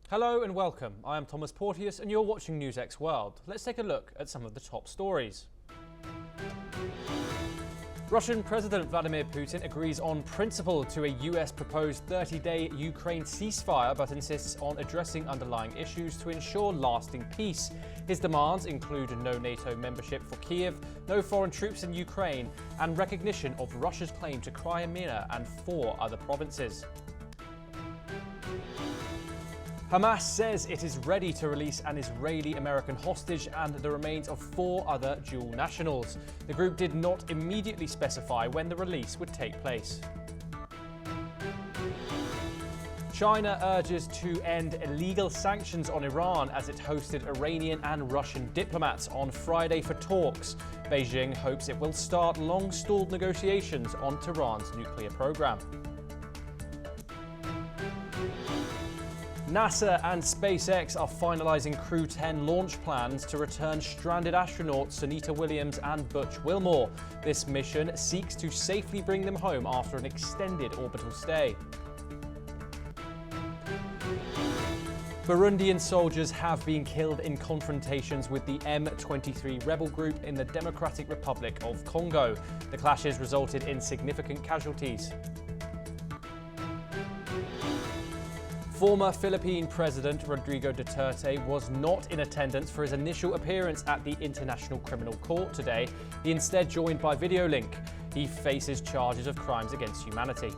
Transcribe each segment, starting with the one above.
Hello and welcome. I am Thomas Porteous and you're watching NewsX World. Let's take a look at some of the top stories. Russian President Vladimir Putin agrees on principle to a US proposed 30-day Ukraine ceasefire, but insists on addressing underlying issues to ensure lasting peace. His demands include no NATO membership for Kiev, no foreign troops in Ukraine, and recognition of Russia's claim to Crimea and 4 other provinces. Hamas says it is ready to release an Israeli-American hostage and the remains of 4 other dual nationals. The group did not immediately specify when the release would take place. China urges to end illegal sanctions on Iran as it hosted Iranian and Russian diplomats on Friday for talks. Beijing hopes it will start long-stalled negotiations on Tehran's nuclear program. NASA and SpaceX are finalizing Crew 10 launch plans to return stranded astronauts Sunita Williams and Butch Wilmore. This mission seeks to safely bring them home after an extended orbital stay. Burundian soldiers have been killed in confrontations with the M23 rebel group in the Democratic Republic of Congo. The clashes resulted in significant casualties. Former Philippine President Rodrigo Duterte was not in attendance for his initial appearance at the International Criminal Court today. He instead joined by video link. He faces charges of crimes against humanity.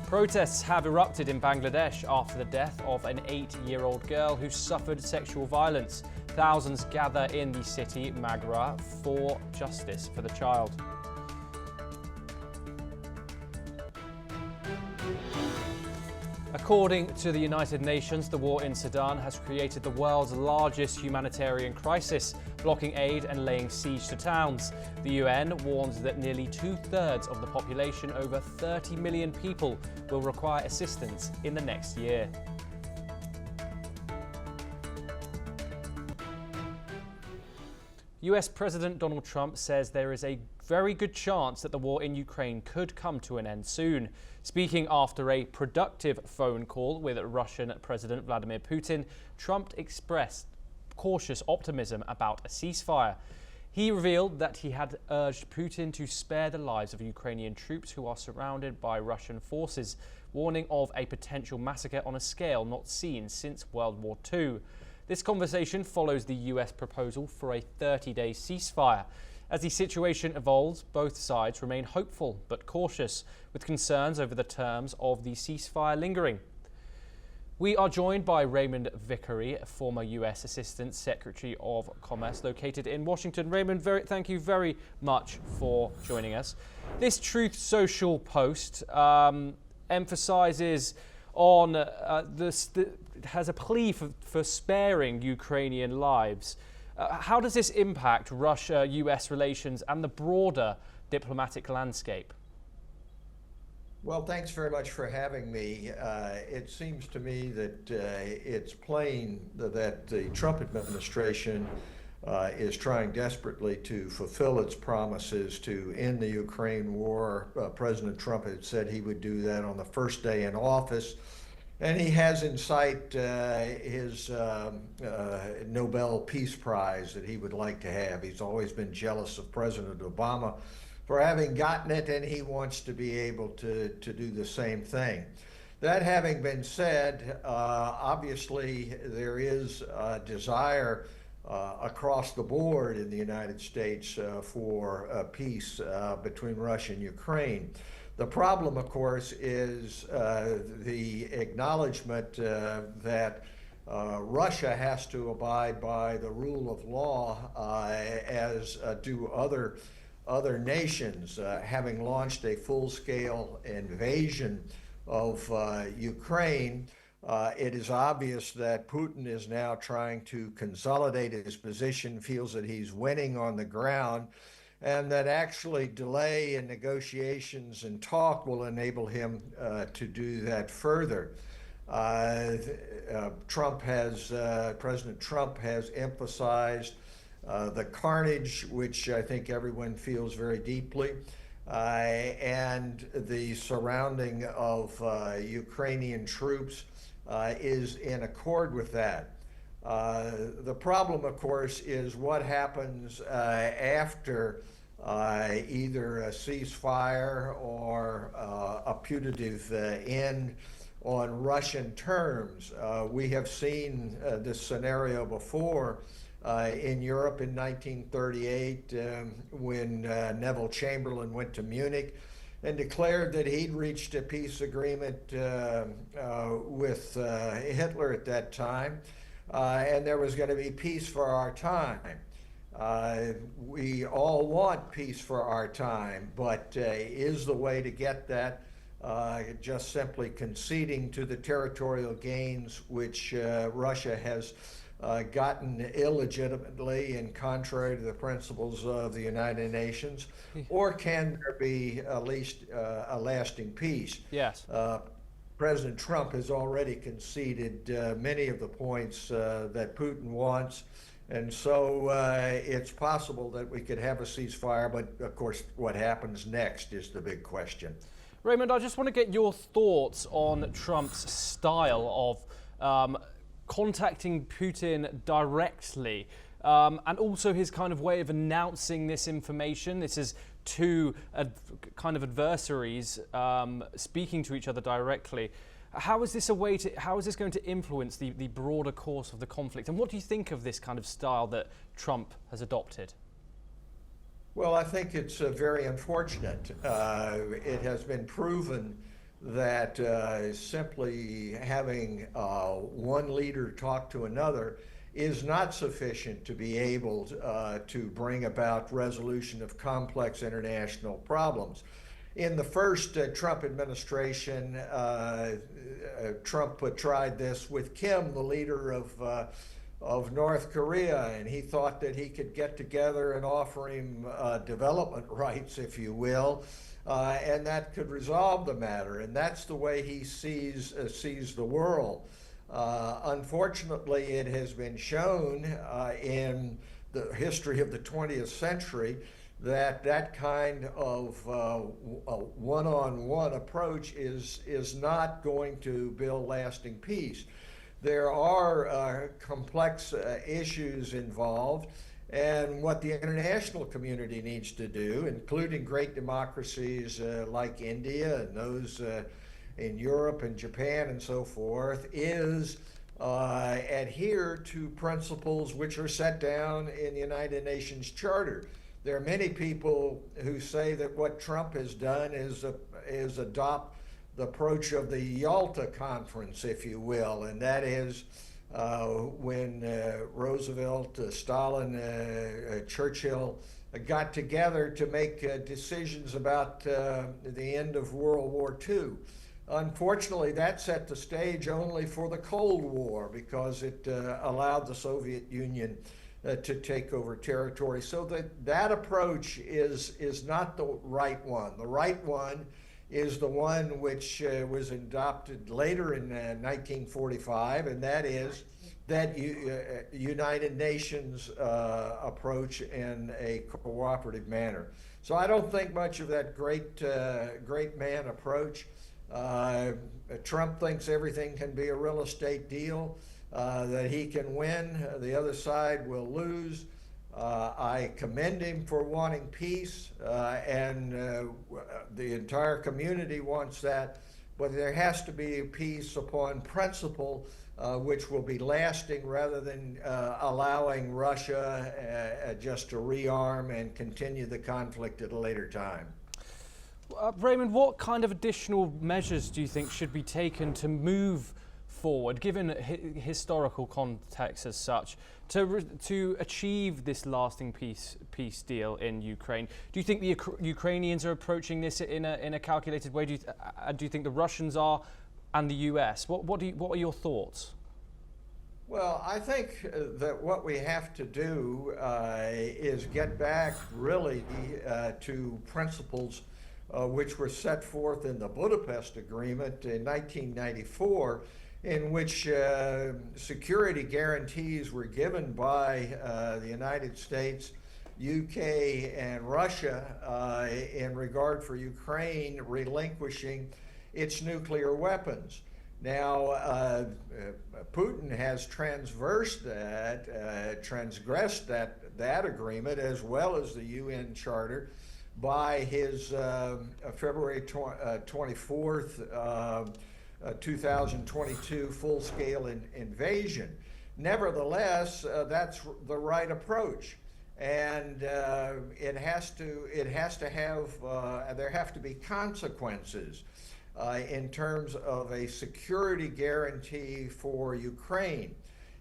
Protests have erupted in Bangladesh after the death of an 8-year-old girl who suffered sexual violence. Thousands gather in the city Magra for justice for the child. According to the United Nations, the war in Sudan has created the world's largest humanitarian crisis, blocking aid and laying siege to towns. The UN warns that nearly 2/3 of the population, over 30 million people, will require assistance in the next year. US President Donald Trump says there is a very good chance that the war in Ukraine could come to an end soon. Speaking after a productive phone call with Russian President Vladimir Putin, Trump expressed cautious optimism about a ceasefire. He revealed that he had urged Putin to spare the lives of Ukrainian troops who are surrounded by Russian forces, warning of a potential massacre on a scale not seen since World War II. This conversation follows the US proposal for a 30-day ceasefire. As the situation evolves, both sides remain hopeful but cautious, with concerns over the terms of the ceasefire lingering. We are joined by Raymond Vickery, former US Assistant Secretary of Commerce located in Washington. Raymond, thank you very much for joining us. This Truth Social post emphasizes on has a plea for sparing Ukrainian lives. How does this impact Russia-US relations and the broader diplomatic landscape? Well, thanks very much for having me. It seems to me that it's plain that the Trump administration is trying desperately to fulfill its promises to end the Ukraine war. President Trump had said he would do that on the first day in office. And he has in sight his Nobel Peace Prize that he would like to have. He's always been jealous of President Obama for having gotten it, and he wants to be able to do the same thing. That having been said, obviously there is a desire across the board in the United States for peace between Russia and Ukraine. The problem, of course, is the acknowledgement that Russia has to abide by the rule of law, as do other nations. Having launched a full-scale invasion of Ukraine, it is obvious that Putin is now trying to consolidate his position, feels that he's winning on the ground, and that actually delay in negotiations and talk will enable him to do that further. President Trump has emphasized the carnage, which I think everyone feels very deeply, and the surrounding of Ukrainian troops is in accord with that. The problem, of course, is what happens after either a ceasefire or a putative end on Russian terms. We have seen this scenario before in Europe in 1938 when Neville Chamberlain went to Munich and declared that he'd reached a peace agreement with Hitler at that time, and there was going to be peace for our time. We all want peace for our time, but is the way to get that just simply conceding to the territorial gains which Russia has gotten illegitimately and contrary to the principles of the United Nations, or can there be at least a lasting peace? Yes. President Trump has already conceded many of the points that Putin wants, and so it's possible that we could have a ceasefire, but of course what happens next is the big question. Raymond, I just want to get your thoughts on Trump's style of contacting Putin directly, and also his kind of way of announcing this information. This is two kind of adversaries speaking to each other directly. How is this going to influence the broader course of the conflict? And what do you think of this kind of style that Trump has adopted? Well, I think it's very unfortunate. It has been proven that simply having one leader talk to another is not sufficient to be able to bring about resolution of complex international problems. In the first Trump administration, Trump tried this with Kim, the leader of North Korea, and he thought that he could get together and offer him development rights, if you will, and that could resolve the matter. And that's the way he sees the world. Unfortunately, it has been shown in the history of the 20th century that kind of one-on-one approach is not going to build lasting peace. There are complex issues involved, and what the international community needs to do, including great democracies like India and those in Europe and Japan and so forth, is adhere to principles which are set down in the United Nations Charter. There are many people who say that what Trump has done is adopt the approach of the Yalta Conference, if you will, and that is when Roosevelt, Stalin, Churchill got together to make decisions about the end of World War II. Unfortunately, that set the stage only for the Cold War because it allowed the Soviet Union to take over territory. So that approach is not the right one. The right one is the one which was adopted later in 1945, and that is that United Nations approach in a cooperative manner. So I don't think much of that great man approach. Trump thinks everything can be a real estate deal, that he can win, the other side will lose. I commend him for wanting peace, and the entire community wants that, but there has to be peace upon principle, which will be lasting rather than allowing Russia just to rearm and continue the conflict at a later time. Raymond, what kind of additional measures do you think should be taken to move forward, given historical context as such, to achieve this lasting peace deal in Ukraine? Do you think the Ukrainians are approaching this in a calculated way? Do you think the Russians are, and the US? What are your thoughts? Well, I think that what we have to do is get back really to principles which were set forth in the Budapest Agreement in 1994, in which security guarantees were given by the United States, UK and Russia in regard for Ukraine relinquishing its nuclear weapons. Now, Putin has transgressed that agreement as well as the UN Charter by his February 24th, 2022 full-scale invasion. Nevertheless, that's the right approach, and there have to be consequences in terms of a security guarantee for Ukraine.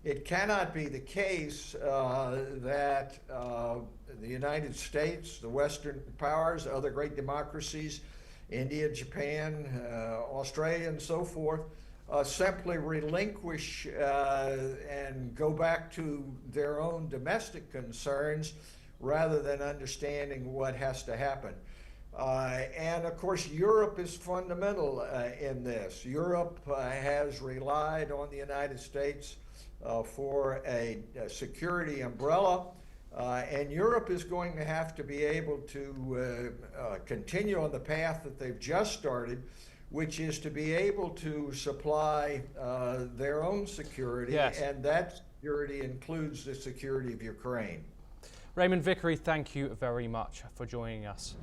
It cannot be the case that the United States, the Western powers, other great democracies, India, Japan, Australia, and so forth, simply relinquish and go back to their own domestic concerns rather than understanding what has to happen. And of course, Europe is fundamental in this. Europe has relied on the United States for a security umbrella, and Europe is going to have to be able to continue on the path that they've just started, which is to be able to supply their own security, yes. And that security includes the security of Ukraine. Raymond Vickery, thank you very much for joining us.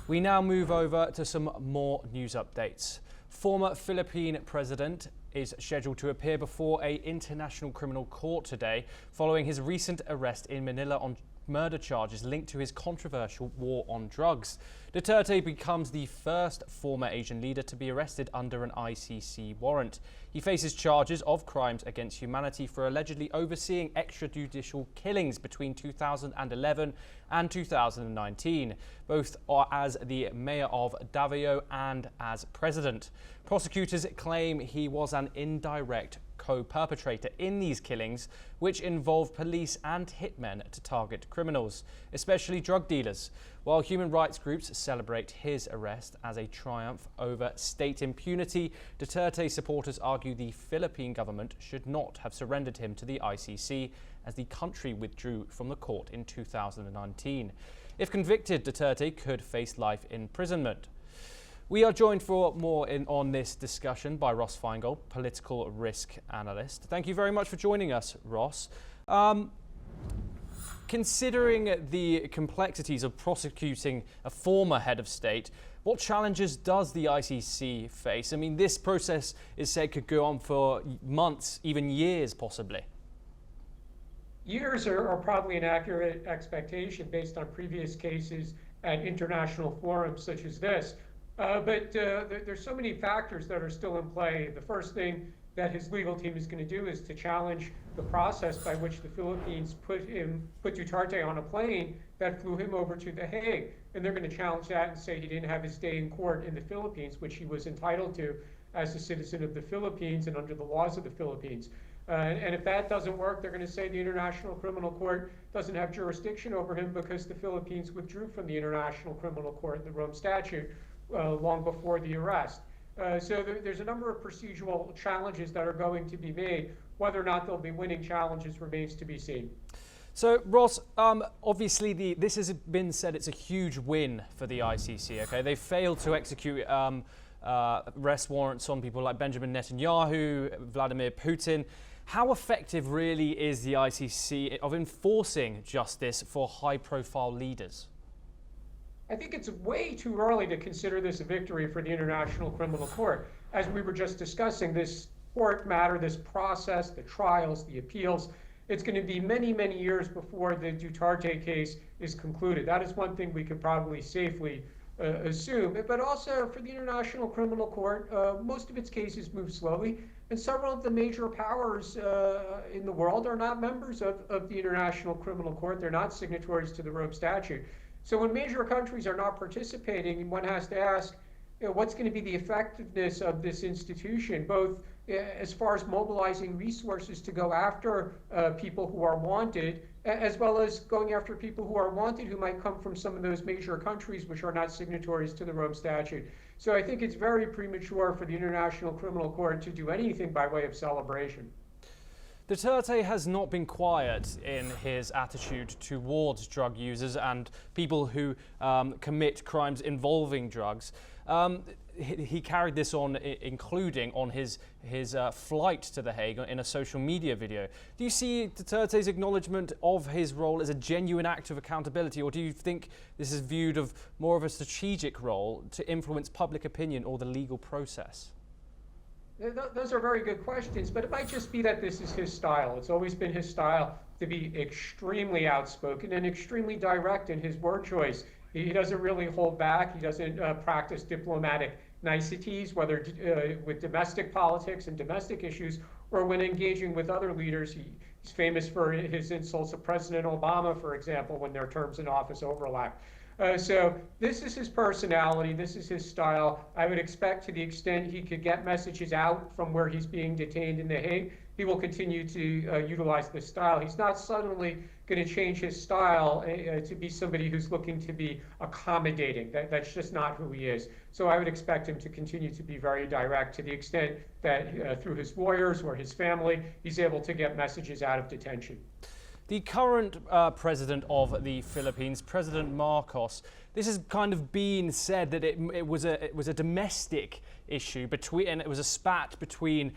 We now move over to some more news updates. Former Philippine president is scheduled to appear before an international criminal court today following his recent arrest in Manila on murder charges linked to his controversial war on drugs. Duterte becomes the first former Asian leader to be arrested under an ICC warrant. He faces charges of crimes against humanity for allegedly overseeing extrajudicial killings between 2011 and 2019, both as the mayor of Davao and as president. Prosecutors claim he was an indirect co-perpetrator in these killings, which involved police and hitmen to target criminals, especially drug dealers. While human rights groups celebrate his arrest as a triumph over state impunity, Duterte supporters argue the Philippine government should not have surrendered him to the ICC, as the country withdrew from the court in 2019. If convicted, Duterte could face life imprisonment. We are joined for more on this discussion by Ross Feingold, political risk analyst. Thank you very much for joining us, Ross. Considering the complexities of prosecuting a former head of state, what challenges does the ICC face? I mean, this process is said could go on for months, even years, possibly. Years are probably an accurate expectation based on previous cases at international forums such as this. But there's so many factors that are still in play. The first thing that his legal team is going to do is to challenge the process by which the Philippines put Duterte on a plane that flew him over to The Hague. And they're going to challenge that and say he didn't have his day in court in the Philippines, which he was entitled to as a citizen of the Philippines and under the laws of the Philippines. And if that doesn't work, they're going to say the International Criminal Court doesn't have jurisdiction over him because the Philippines withdrew from the International Criminal Court, the Rome Statute, long before the arrest. So there's a number of procedural challenges that are going to be made. Whether or not they'll be winning challenges remains to be seen. So, Ross, obviously this has been said it's a huge win for the ICC. Okay, they failed to execute arrest warrants on people like Benjamin Netanyahu, Vladimir Putin. How effective really is the ICC of enforcing justice for high-profile leaders? I think it's way too early to consider this a victory for the International Criminal Court. As we were just discussing, this court matter, this process, the trials, the appeals, it's going to be many, many years before the Duterte case is concluded. That is one thing we could probably safely assume. But also for the International Criminal Court, most of its cases move slowly, and several of the major powers in the world are not members of the International Criminal Court. They're not signatories to the Rome Statute. So when major countries are not participating, one has to ask, what's going to be the effectiveness of this institution, both as far as mobilizing resources to go after people who are wanted, as well as going after people who are wanted who might come from some of those major countries which are not signatories to the Rome Statute. So I think it's very premature for the International Criminal Court to do anything by way of celebration. Duterte has not been quiet in his attitude towards drug users and people who commit crimes involving drugs. He carried this on, including on his flight to The Hague in a social media video. Do you see Duterte's acknowledgement of his role as a genuine act of accountability, or do you think this is viewed of more of a strategic role to influence public opinion or the legal process? Those are very good questions, but it might just be that this is his style. It's always been his style to be extremely outspoken and extremely direct in his word choice. He doesn't really hold back. He doesn't practice diplomatic niceties, whether with domestic politics and domestic issues or when engaging with other leaders. He's famous for his insults of President Obama, for example, when their terms in office overlap. So this is his personality, this is his style. I would expect, to the extent he could get messages out from where he's being detained in The Hague, he will continue to utilize this style. He's not suddenly going to change his style to be somebody who's looking to be accommodating. That's just not who he is. So I would expect him to continue to be very direct, to the extent that through his lawyers or his family, he's able to get messages out of detention. The current president of the Philippines, President Marcos, this has kind of been said that it was a domestic issue and it was a spat between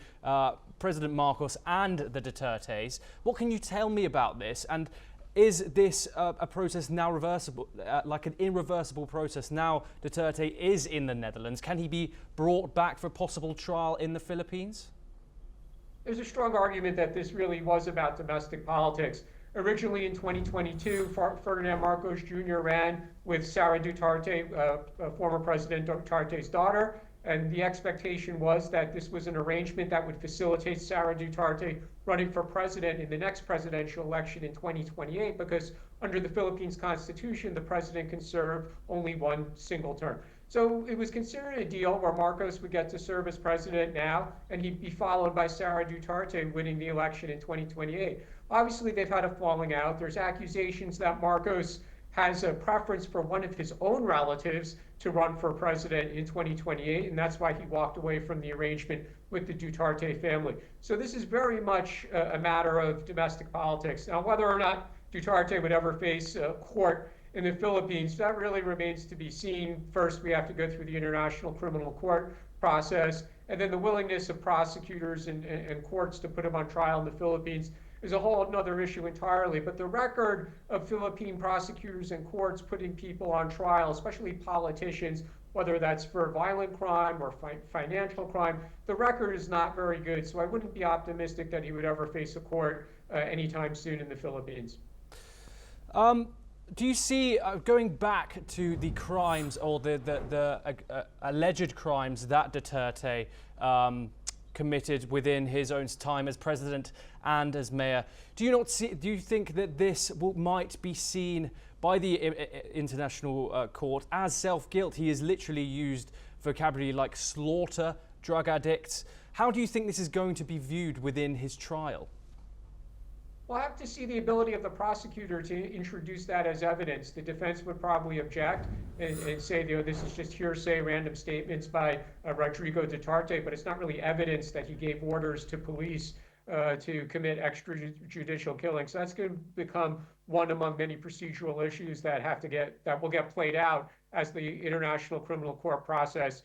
President Marcos and the Dutertes. What can you tell me about this? And is this a process now reversible, like an irreversible process? Now Duterte is in the Netherlands. Can he be brought back for possible trial in the Philippines? There's a strong argument that this really was about domestic politics. Originally in 2022, Ferdinand Marcos Jr. ran with Sara Duterte, former President Duterte's daughter, and the expectation was that this was an arrangement that would facilitate Sara Duterte running for president in the next presidential election in 2028, because under the Philippines Constitution, the president can serve only one single term. So it was considered a deal where Marcos would get to serve as president now, and he'd be followed by Sara Duterte winning the election in 2028. Obviously, they've had a falling out. There's accusations that Marcos has a preference for one of his own relatives to run for president in 2028, and that's why he walked away from the arrangement with the Duterte family. So this is very much a matter of domestic politics. Now, whether or not Duterte would ever face court in the Philippines, that really remains to be seen. First, we have to go through the International Criminal Court process, and then the willingness of prosecutors and courts to put him on trial in the Philippines is a whole other issue entirely. But the record of Philippine prosecutors and courts putting people on trial, especially politicians, whether that's for violent crime or financial crime, the record is not very good. So I wouldn't be optimistic that he would ever face a court anytime soon in the Philippines. Do you see, going back to the crimes or the alleged crimes that Duterte committed within his own time as president and as mayor, do you think that this might be seen by the International Court as self-guilt? He has literally used vocabulary like slaughter drug addicts. How do you think this is going to be viewed within his trial? We'll have to see the ability of the prosecutor to introduce that as evidence. The defense would probably object and say, this is just hearsay, random statements by Rodrigo Duterte, but it's not really evidence that he gave orders to police to commit extrajudicial killings. So that's going to become one among many procedural issues that will get played out as the International Criminal Court process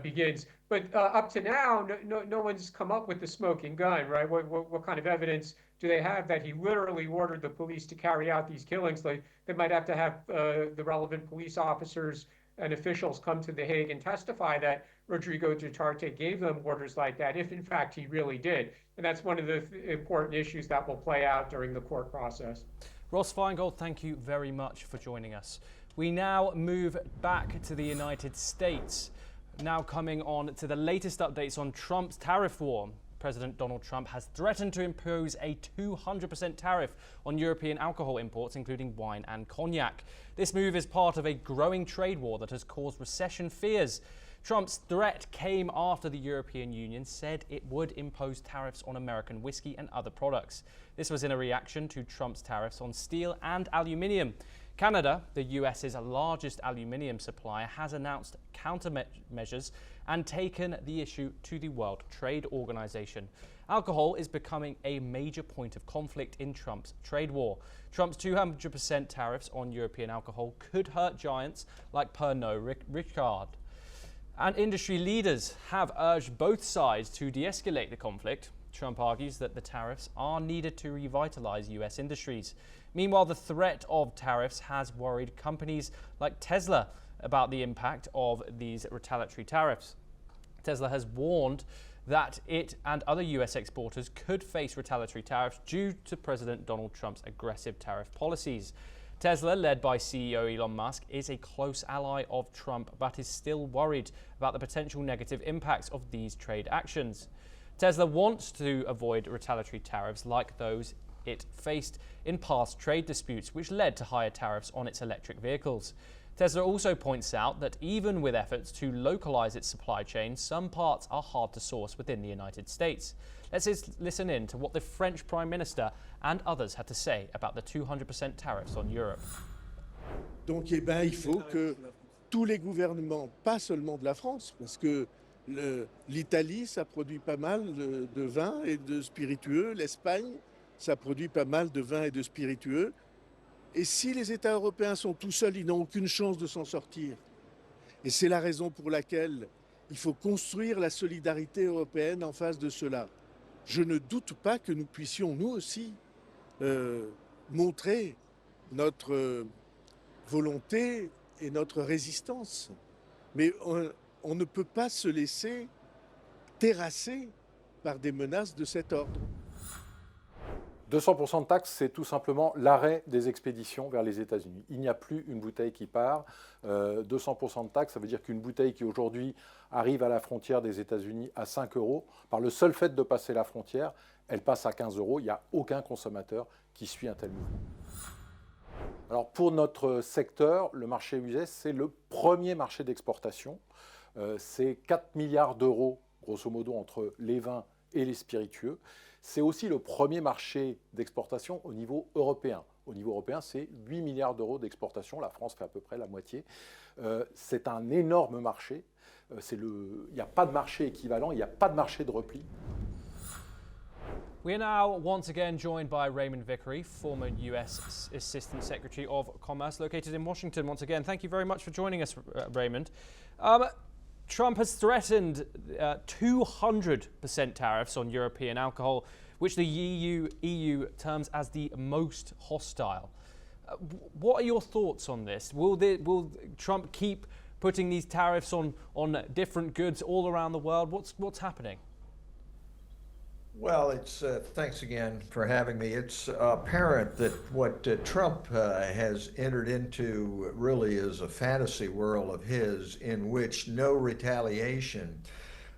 begins. But up to now, no one's come up with the smoking gun, right? What kind of evidence do they have that he literally ordered the police to carry out these killings? They might have to have the relevant police officers and officials come to The Hague and testify that Rodrigo Duterte gave them orders like that, if in fact he really did. And that's one of the important issues that will play out during the court process. Ross Feingold, thank you very much for joining us. We now move back to the United States. Now coming on to the latest updates on Trump's tariff war. President Donald Trump has threatened to impose a 200% tariff on European alcohol imports, including wine and cognac. This move is part of a growing trade war that has caused recession fears. Trump's threat came after the European Union said it would impose tariffs on American whiskey and other products. This was in a reaction to Trump's tariffs on steel and aluminium. Canada, the US's largest aluminium supplier, has announced countermeasures and taken the issue to the World Trade Organization. Alcohol is becoming a major point of conflict in Trump's trade war. Trump's 200% tariffs on European alcohol could hurt giants like Pernod Ricard. And industry leaders have urged both sides to de-escalate the conflict. Trump argues that the tariffs are needed to revitalize US industries. Meanwhile, the threat of tariffs has worried companies like Tesla about the impact of these retaliatory tariffs. Tesla has warned that it and other US exporters could face retaliatory tariffs due to President Donald Trump's aggressive tariff policies. Tesla, led by CEO Elon Musk, is a close ally of Trump, but is still worried about the potential negative impacts of these trade actions. Tesla wants to avoid retaliatory tariffs like those it faced in past trade disputes, which led to higher tariffs on its electric vehicles. Tesla also points out that even with efforts to localize its supply chain, some parts are hard to source within the United States. Let's listen in to what the French Prime Minister and others had to say about the 200% tariffs on Europe. Donc, il faut que tous les gouvernements, pas seulement de la France, parce que l'Italie, ça produit pas mal de vin et de spiritueux, l'Espagne, ça produit pas mal de vin et de spiritueux. Et si les États européens sont tout seuls, ils n'ont aucune chance de s'en sortir. Et c'est la raison pour laquelle il faut construire la solidarité européenne en face de cela. Je ne doute pas que nous puissions, nous aussi, montrer notre volonté et notre résistance. Mais on ne peut pas se laisser terrasser par des menaces de cet ordre. 200% de taxes, c'est tout simplement l'arrêt des expéditions vers les États-Unis. Il n'y a plus une bouteille qui part. 200% de taxes, ça veut dire qu'une bouteille qui aujourd'hui arrive à la frontière des États-Unis à 5 €, par le seul fait de passer la frontière, elle passe à 15 €. Il n'y a aucun consommateur qui suit un tel mouvement. Alors pour notre secteur, le marché US, c'est le premier marché d'exportation. C'est 4 milliards d'euros, grosso modo, entre les vins et les spiritueux. C'est aussi le premier marché d'exportation au niveau européen. Au niveau européen, c'est 8 milliards d'euros d'exportation. La France fait à peu près la moitié. C'est un énorme marché. Il n'y a pas de marché équivalent, il n'y a pas de marché de repli. We are now once again joined by Raymond Vickery, former US Assistant Secretary of Commerce, located in Washington. Once again, thank you very much for joining us, Raymond. Trump has threatened 200% tariffs on European alcohol, which the EU terms as the most hostile. What are your thoughts on this? Will Trump keep putting these tariffs on different goods all around the world? What's happening? Well, thanks again for having me. It's apparent that what Trump has entered into really is a fantasy world of his in which no retaliation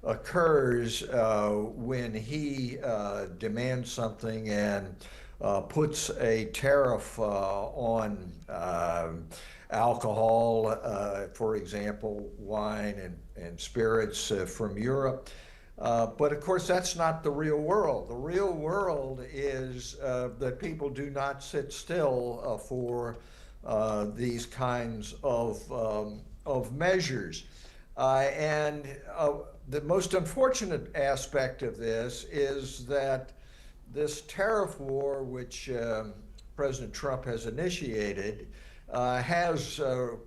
occurs when he demands something and puts a tariff on alcohol, for example, wine and spirits from Europe. But of course, that's not the real world. The real world is that people do not sit still for these kinds of measures. And the most unfortunate aspect of this is that this tariff war, which President Trump has initiated, has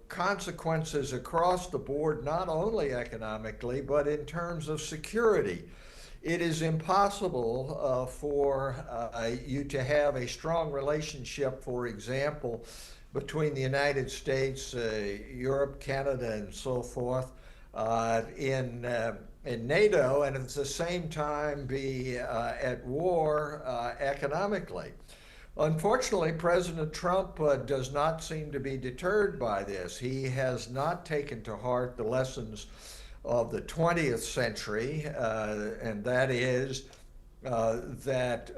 consequences across the board, not only economically, but in terms of security. It is impossible for you to have a strong relationship, for example, between the United States, Europe, Canada, and so forth, in NATO, and at the same time be at war economically. Unfortunately, President Trump does not seem to be deterred by this. He has not taken to heart the lessons of the 20th century, and that is that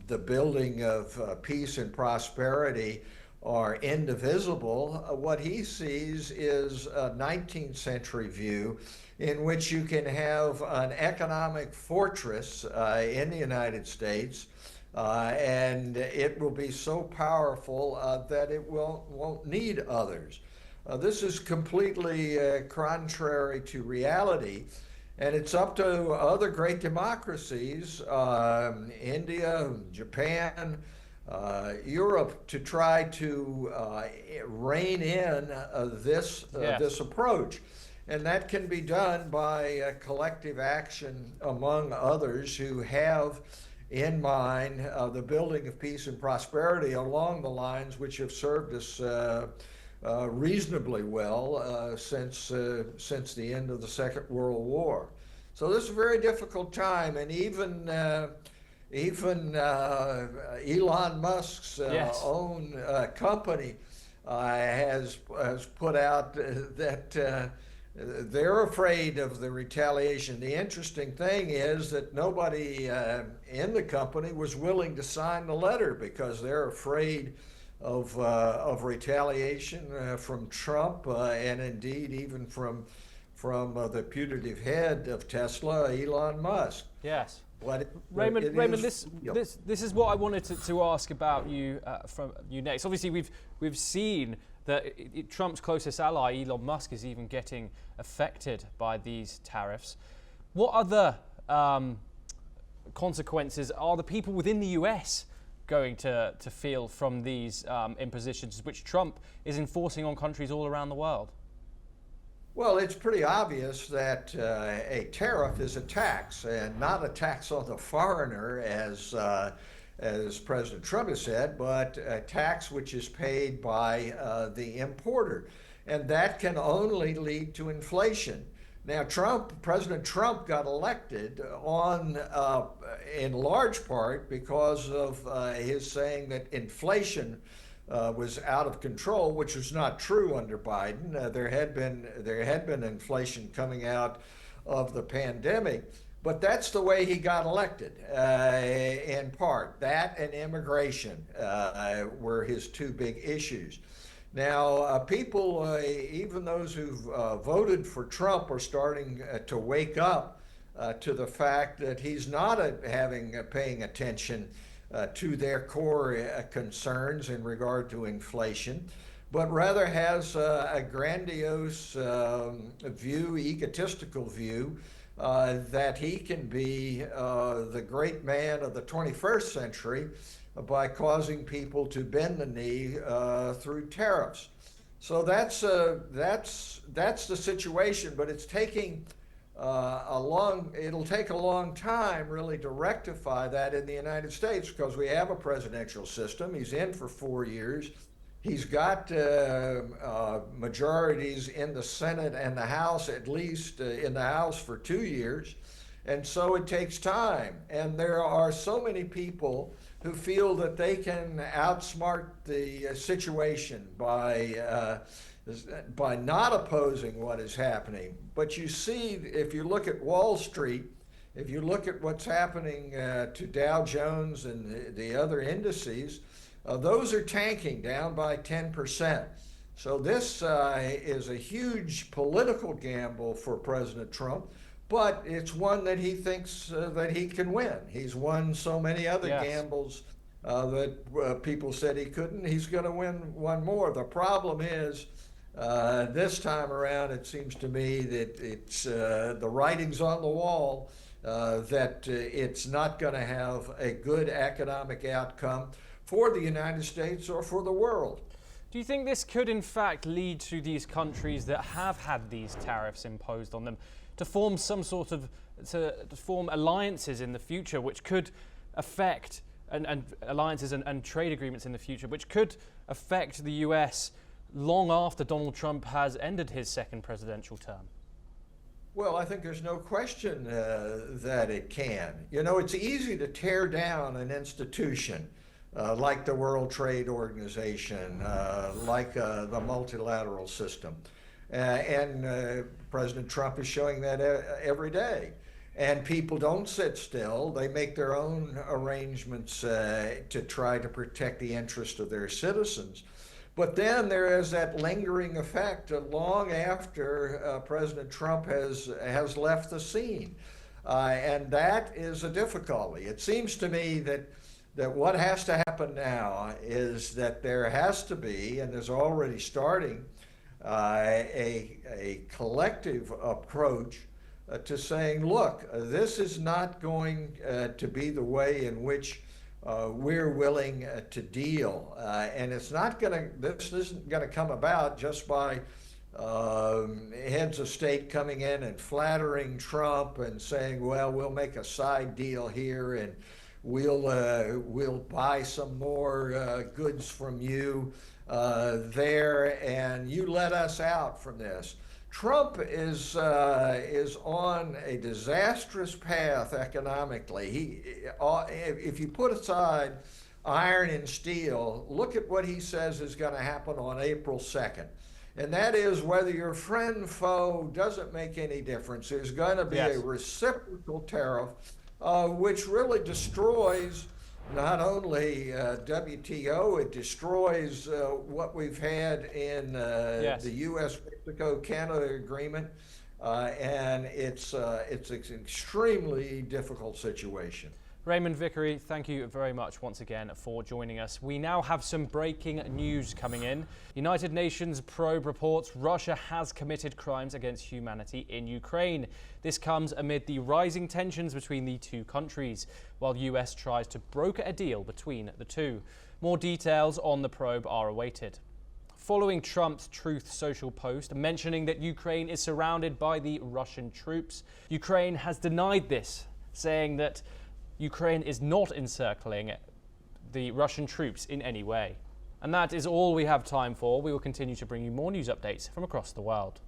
the building of peace and prosperity are indivisible. What he sees is a 19th century view in which you can have an economic fortress in the United States, and it will be so powerful that it won't need others. This is completely contrary to reality, and it's up to other great democracies, India, Japan, Europe, to try to rein in this approach. And that can be done by collective action among others who have in mind the building of peace and prosperity along the lines which have served us reasonably well since the end of the Second World War. So this is a very difficult time, and even Elon Musk's own company has put out that they're afraid of the retaliation. The interesting thing is that nobody in the company was willing to sign the letter because they're afraid of retaliation from Trump and indeed even from the putative head of Tesla, Elon Musk. Yes. But Raymond, this is what I wanted to ask about you from you next. Obviously, we've seen that Trump's closest ally, Elon Musk, is even getting affected by these tariffs. What other consequences are the people within the US going to feel from these impositions, which Trump is enforcing on countries all around the world? Well, it's pretty obvious that a tariff is a tax, and not a tax on the foreigner, as President Trump has said, but a tax which is paid by the importer, and that can only lead to inflation. Now, President Trump got elected in large part because of his saying that inflation was out of control, which was not true under Biden. There had been inflation coming out of the pandemic, but that's the way he got elected. In part, that and immigration were his two big issues. Now, people, even those who've voted for Trump, are starting to wake up to the fact that he's not paying attention to their core concerns in regard to inflation, but rather has a grandiose view, egotistical view, that he can be the great man of the 21st century by causing people to bend the knee through tariffs. So that's the situation, but it's taking it'll take a long time really to rectify that in the United States, because we have a presidential system. He's in for 4 years. He's got majorities in the Senate and the House, at least in the House for 2 years. And so it takes time. And there are so many people who feel that they can outsmart the situation by not opposing what is happening. But you see, if you look at Wall Street, if you look at what's happening to Dow Jones and the other indices, those are tanking down by 10%. So this is a huge political gamble for President Trump, but it's one that he thinks that he can win. He's won so many other gambles that people said he couldn't. He's going to win one more. The problem is, this time around, it seems to me that it's the writing's on the wall that it's not going to have a good economic outcome for the United States or for the world. Do you think this could in fact lead to these countries that have had these tariffs imposed on them to form to form alliances in the future, which could affect and alliances and trade agreements in the future, which could affect the US long after Donald Trump has ended his second presidential term? Well, I think there's no question that it can. You know, it's easy to tear down an institution like the World Trade Organization, like the multilateral system. And President Trump is showing that every day. And people don't sit still. They make their own arrangements to try to protect the interest of their citizens. But then there is that lingering effect long after President Trump has left the scene. And that is a difficulty. It seems to me that that what has to happen now is that there has to be, and there's already starting, a collective approach to saying, look, this is not going to be the way in which we're willing to deal. And it's not going to, this isn't going to come about just by heads of state coming in and flattering Trump and saying, well, we'll make a side deal here and we'll buy some more goods from you there, and you let us out from this. Trump is on a disastrous path economically. If you put aside iron and steel, look at what he says is going to happen on April 2nd. And that is, whether you're friend, foe, doesn't make any difference. There's going to be a reciprocal tariff, which really destroys not only WTO, it destroys what we've had in the U.S.-Mexico-Canada agreement, and it's an extremely difficult situation. Raymond Vickery, thank you very much once again for joining us. We now have some breaking news coming in. United Nations probe reports Russia has committed crimes against humanity in Ukraine. This comes amid the rising tensions between the two countries, while US tries to broker a deal between the two. More details on the probe are awaited. Following Trump's Truth Social post mentioning that Ukraine is surrounded by the Russian troops, Ukraine has denied this, saying that Ukraine is not encircling the Russian troops in any way. And that is all we have time for. We will continue to bring you more news updates from across the world.